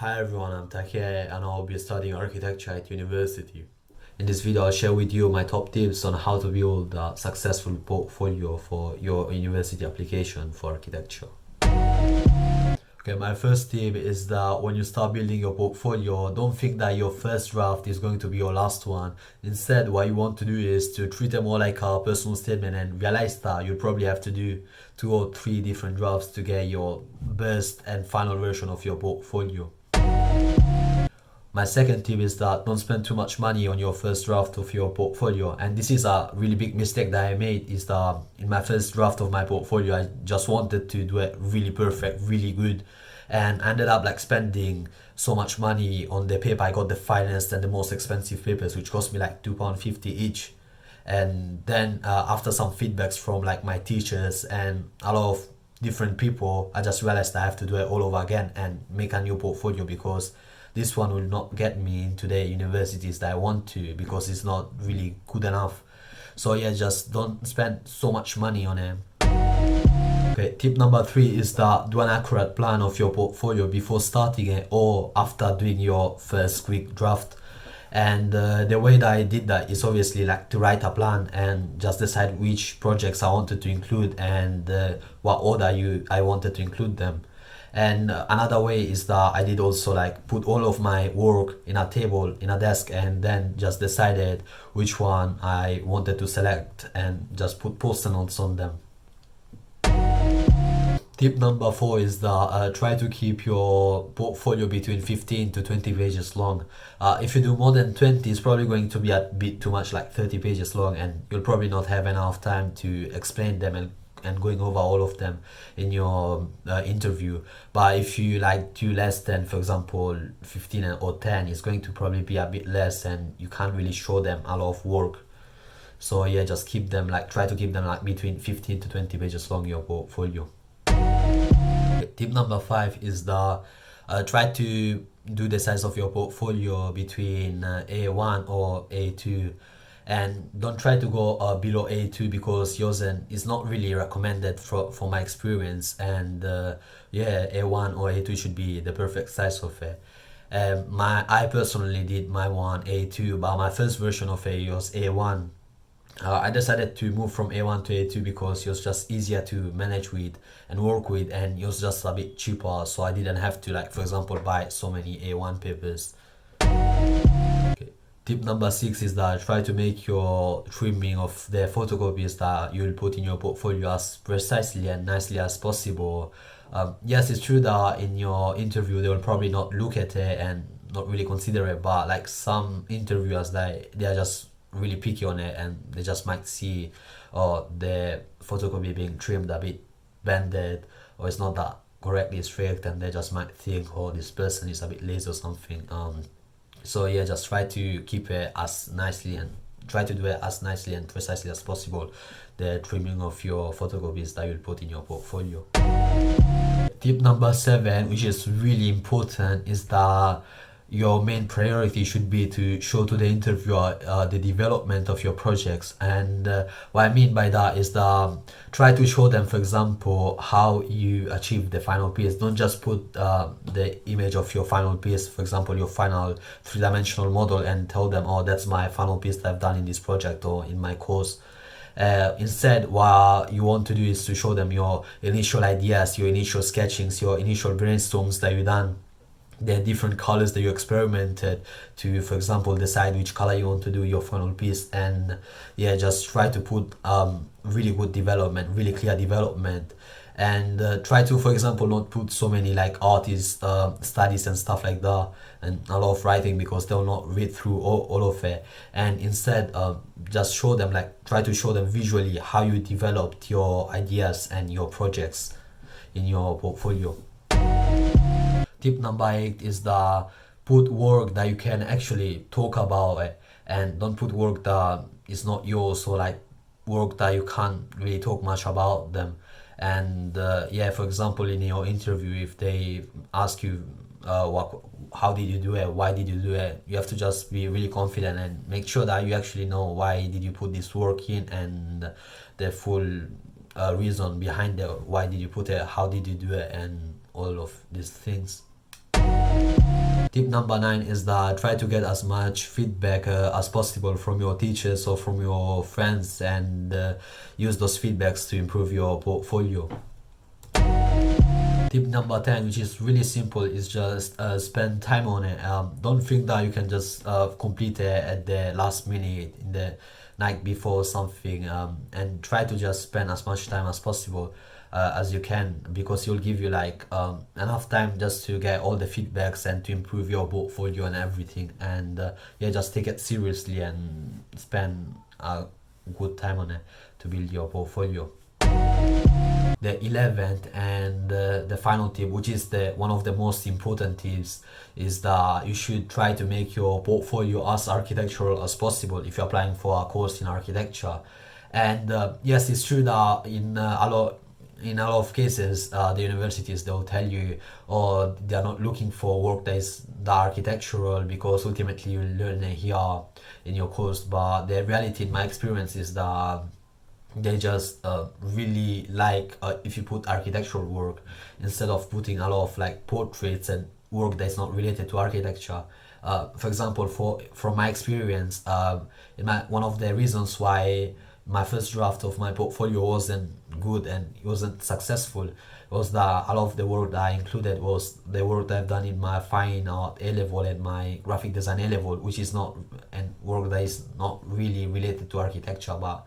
Hi everyone, I'm Take and I'll be studying architecture at university. In this video, I'll share with you my top tips on how to build a successful portfolio for your university application for architecture. Okay, my first tip is that when you start building your portfolio, don't think that your first draft is going to be your last one. Instead, what you want to do is to treat them more like a personal statement and realize that you'll probably have to do 2 or 3 different drafts to get your best and final version of your portfolio. My second tip is that don't spend too much money on your first draft of your portfolio. And this is a really big mistake that I made, is that in my first draft of my portfolio, I just wanted to do it really perfect, really good. And I ended up like spending so much money on the paper. I got the finest and the most expensive papers, which cost me like £2.50 each. And then after some feedbacks from like my teachers and a lot of different people, I just realized I have to do it all over again and make a new portfolio, because this one will not get me into the universities that I want to, because it's not really good enough. So yeah, just don't spend so much money on it. Okay, tip number 3 is that do an accurate plan of your portfolio before starting it or after doing your first quick draft. And the way that I did that is obviously like to write a plan and just decide which projects I wanted to include and what order I wanted to include them. And another way is that I did also like put all of my work in a table in a desk, and then just decided which one I wanted to select and just put post-it notes on them. Tip number 4 is that try to keep your portfolio between 15 to 20 pages long. If you do more than 20, it's probably going to be a bit too much, like 30 pages long, and you'll probably not have enough time to explain them and going over all of them in your interview. But if you like do less than, for example, 15 or 10, it's going to probably be a bit less and you can't really show them a lot of work. So yeah, just keep them like, try to keep them like between 15 to 20 pages long, your portfolio. Tip number 5 is that try to do the size of your portfolio between A1 or A2, and don't try to go below A2, because yours is not really recommended for my experience. And yeah, A1 or A2 should be the perfect size of it. I personally did my one A2, but my first version of it was A1. I decided to move from A1 to A2 because it was just easier to manage with and work with, and it was just a bit cheaper, so I didn't have to, like, for example, buy so many A1 papers. Okay. Tip number 6 is that try to make your trimming of the photocopies that you'll put in your portfolio as precisely and nicely as possible. Yes, it's true that in your interview they will probably not look at it and not really consider it, but like some interviewers, they are just really picky on it, and they just might see the photocopy being trimmed a bit bended, or it's not that correctly straight, and they just might think, oh, this person is a bit lazy or something. So yeah, just try to keep it as nicely and try to do it as nicely and precisely as possible, the trimming of your photocopies that you'll put in your portfolio. Tip number 7, which is really important, is that your main priority should be to show to the interviewer the development of your projects. And what I mean by that is that try to show them, for example, how you achieve the final piece. Don't just put the image of your final piece, for example, your final 3-dimensional model, and tell them, oh, that's my final piece that I've done in this project or in my course. Instead, what you want to do is to show them your initial ideas, your initial sketchings, your initial brainstorms that you've done, the different colors that you experimented to, for example, decide which color you want to do your final piece. And yeah, just try to put really good development, really clear development, and try to, for example, not put so many like artist studies and stuff like that, and a lot of writing, because they'll not read through all of it. And instead, just show them, like, try to show them visually how you developed your ideas and your projects in your portfolio. Tip number 8 is that put work that you can actually talk about it, and don't put work that is not yours, or like work that you can't really talk much about them. And yeah, for example, in your interview, if they ask you how did you do it, why did you do it, you have to just be really confident and make sure that you actually know why did you put this work in, and the full reason behind it, why did you put it, how did you do it, and all of these things. Tip number 9 is that try to get as much feedback as possible from your teachers or from your friends, and use those feedbacks to improve your portfolio. Tip number 10, which is really simple, is just spend time on it. Don't think that you can just complete it at the last minute, in the night before something, and try to just spend as much time as possible as you can, because you'll give you like enough time just to get all the feedbacks and to improve your portfolio and everything. And yeah, just take it seriously and spend a good time on it to build your portfolio. The 11th and the final tip, which is the one of the most important tips, is that you should try to make your portfolio as architectural as possible if you're applying for a course in architecture. And yes, it's true that in a lot of cases, the universities, they'll tell you, or they're not looking for work that is the architectural, because ultimately you learn it here in your course. But the reality, in my experience, is that they just really like if you put architectural work instead of putting a lot of like portraits and work that's not related to architecture. For example, from my experience, one of the reasons why my first draft of my portfolio wasn't good and it wasn't successful was that a lot of the work that I included was the work that I've done in my fine art A level and my graphic design A level, which is not, and work that is not really related to architecture. But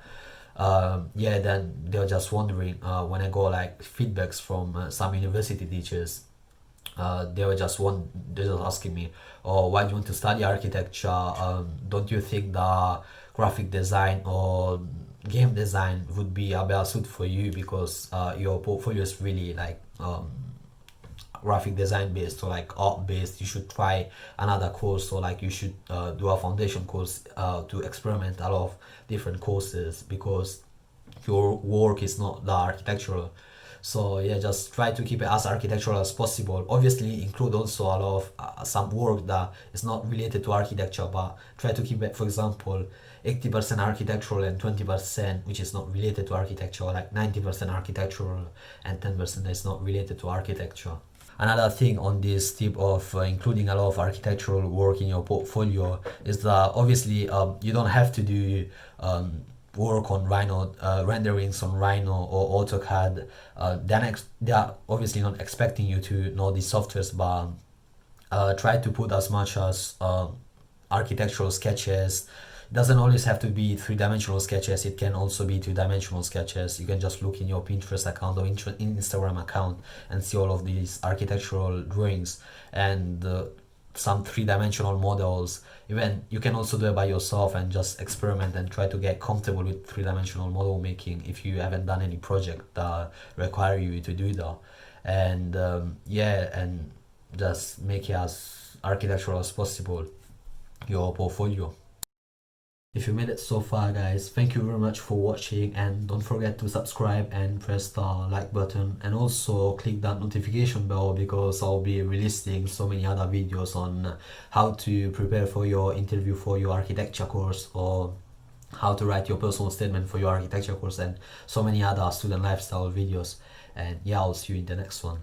yeah, then they're just wondering when I go like feedbacks from some university teachers. They're just asking me, "Oh, why do you want to study architecture? Don't you think that graphic design or game design would be a better suit for you, because your portfolio is really like graphic design based or like art based? You should try another course, or like you should do a foundation course to experiment a lot of different courses, because your work is not that architectural." So yeah, just try to keep it as architectural as possible. Obviously include also a lot of some work that is not related to architecture, but try to keep it, for example, 80% architectural and 20% which is not related to architecture, or like 90% architectural and 10% is not related to architecture. Another thing on this tip of including a lot of architectural work in your portfolio is that obviously you don't have to do work on Rhino, renderings on Rhino or AutoCAD. They are obviously not expecting you to know these softwares, but try to put as much as architectural sketches. It doesn't always have to be three-dimensional sketches, it can also be two-dimensional sketches. You can just look in your Pinterest account or Instagram account and see all of these architectural drawings and some three-dimensional models. Even you can also do it by yourself and just experiment and try to get comfortable with three-dimensional model making if you haven't done any project that require you to do that. And yeah, and just make it as architectural as possible, your portfolio. If you made it so far, guys, thank you very much for watching, and don't forget to subscribe and press the like button, and also click that notification bell, because I'll be releasing so many other videos on how to prepare for your interview for your architecture course, or how to write your personal statement for your architecture course, and so many other student lifestyle videos. And yeah, I'll see you in the next one.